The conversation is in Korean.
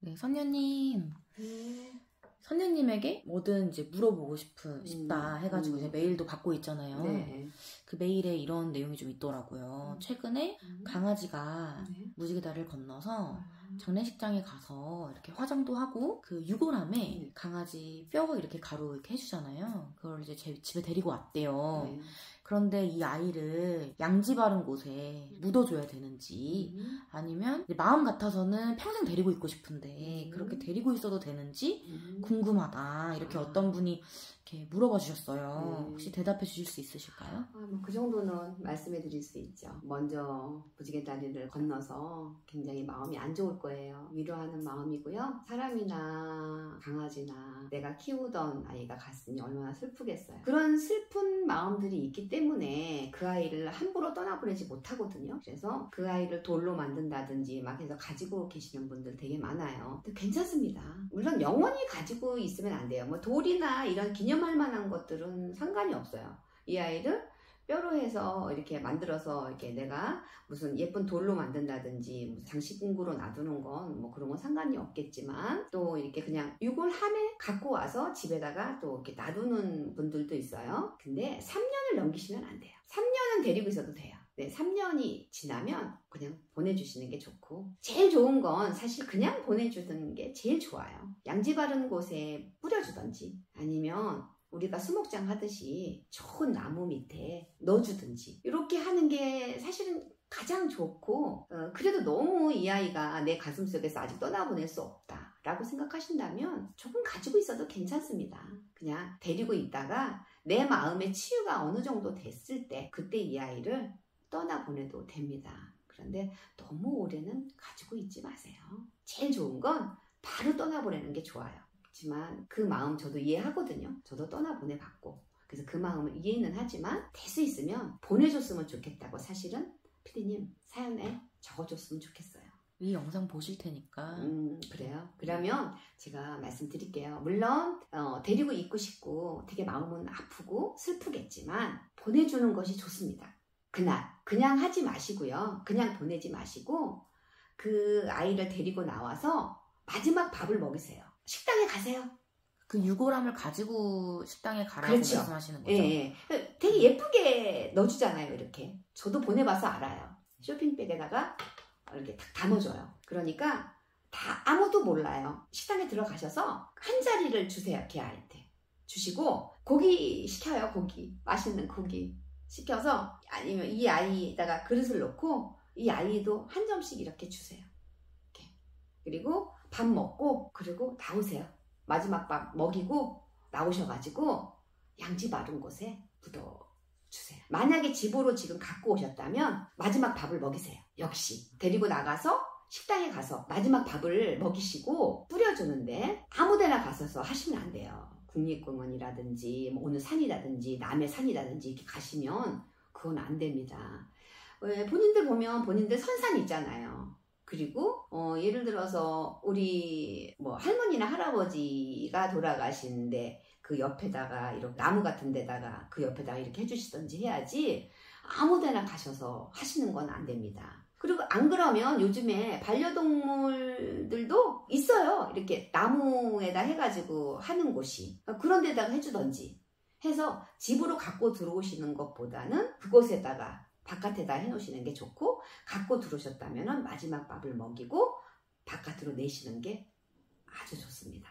네, 선녀님. 선녀님에게 뭐든 이제 물어보고 싶다 해가지고 이제 메일도 받고 있잖아요. 네. 그 메일에 이런 내용이 좀 있더라고요. 최근에 강아지가 무지개다리를 건너서 장례식장에 가서 이렇게 화장도 하고 그 유골함에 강아지 뼈 이렇게 가루 이렇게 해주잖아요. 그걸 이제 제 집에 데리고 왔대요. 네. 그런데 이 아이를 양지 바른 곳에 묻어줘야 되는지 아니면 마음 같아서는 평생 데리고 있고 싶은데 그렇게 데리고 있어도 되는지 궁금하다. 이렇게 어떤 분이 이렇게 물어봐 주셨어요. 혹시 대답해 주실 수 있으실까요? 뭐 그 정도는 말씀해 드릴 수 있죠. 먼저 무지개다리를 건너서 굉장히 마음이 안 좋을 거예요. 위로하는 마음이고요. 사람이나 강아지나 내가 키우던 아이가 갔으니 얼마나 슬프겠어요. 그런 슬픈 마음들이 있기 때문에 그 아이를 함부로 떠나보내지 못하거든요. 그래서 그 아이를 돌로 만든다든지 막 해서 가지고 계시는 분들 되게 많아요. 근데 괜찮습니다. 물론 영원히 가지고 있으면 안 돼요. 뭐 돌이나 이런 기념할 만한 것들은 상관이 없어요. 이 아이를 뼈로 해서 이렇게 만들어서 이렇게 내가 무슨 예쁜 돌로 만든다든지 무슨 장식공구로 놔두는 건 뭐 그런 건 상관이 없겠지만 또 이렇게 그냥 유골함에 갖고 와서 집에다가 또 이렇게 놔두는 분들도 있어요. 근데 3년을 넘기시면 안 돼요. 3년은 데리고 있어도 돼요. 네, 3년이 지나면 그냥 보내주시는 게 좋고 제일 좋은 건 사실 그냥 보내주는 게 제일 좋아요. 양지 바른 곳에 뿌려주던지 아니면 우리가 수목장 하듯이 좋은 나무 밑에 넣어주든지 이렇게 하는 게 사실은 가장 좋고 그래도 너무 이 아이가 내 가슴속에서 아직 떠나보낼 수 없다 라고 생각하신다면 조금 가지고 있어도 괜찮습니다. 그냥 데리고 있다가 내 마음의 치유가 어느 정도 됐을 때 그때 이 아이를 떠나보내도 됩니다. 그런데 너무 오래는 가지고 있지 마세요. 제일 좋은 건 바로 떠나보내는 게 좋아요. 지만 그 마음 저도 이해하거든요. 저도 떠나보내봤고 그래서 그 마음을 이해는 하지만 될 수 있으면 보내줬으면 좋겠다고 사실은 피디님 사연에 적어줬으면 좋겠어요. 이 영상 보실 테니까. 그래요? 그러면 제가 말씀드릴게요. 물론 데리고 있고 싶고 되게 마음은 아프고 슬프겠지만 보내주는 것이 좋습니다. 그날 그냥 하지 마시고요. 그냥 보내지 마시고 그 아이를 데리고 나와서 마지막 밥을 먹이세요. 식당에 가세요. 그 유골함을 가지고 식당에 가라고 그렇죠. 말씀하시는 거죠? 예. 되게 예쁘게 넣어주잖아요. 이렇게. 저도 보내봐서 알아요. 쇼핑백에다가 이렇게 딱 담아줘요. 그러니까 다 아무도 몰라요. 식당에 들어가셔서 한 자리를 주세요. 걔한테 주시고 고기 시켜요. 고기. 맛있는 고기 시켜서 아니면 이 아이에다가 그릇을 놓고 이 아이도 한 점씩 이렇게 주세요. 이렇게. 그리고 밥 먹고 그리고 나오세요. 마지막 밥 먹이고 나오셔가지고 양지 바른 곳에 묻어주세요. 만약에 집으로 지금 갖고 오셨다면 마지막 밥을 먹이세요. 역시 데리고 나가서 식당에 가서 마지막 밥을 먹이시고 뿌려주는데 아무데나 가서서 하시면 안 돼요. 국립공원이라든지 뭐 어느 산이라든지 남해 산이라든지 이렇게 가시면 그건 안 됩니다. 왜 본인들 보면 본인들 선산 있잖아요. 그리고 예를 들어서 우리 뭐 할머니나 할아버지가 돌아가시는데 그 옆에다가 이렇게 나무 같은 데다가 그 옆에다가 이렇게 해주시던지 해야지 아무데나 가셔서 하시는 건 안 됩니다. 그리고 안 그러면 요즘에 반려동물들도 있어요. 이렇게 나무에다 해가지고 하는 곳이 그런 데다가 해주던지 해서 집으로 갖고 들어오시는 것보다는 그곳에다가 바깥에다 해놓으시는 게 좋고 갖고 들어오셨다면 마지막 밥을 먹이고 바깥으로 내시는 게 아주 좋습니다.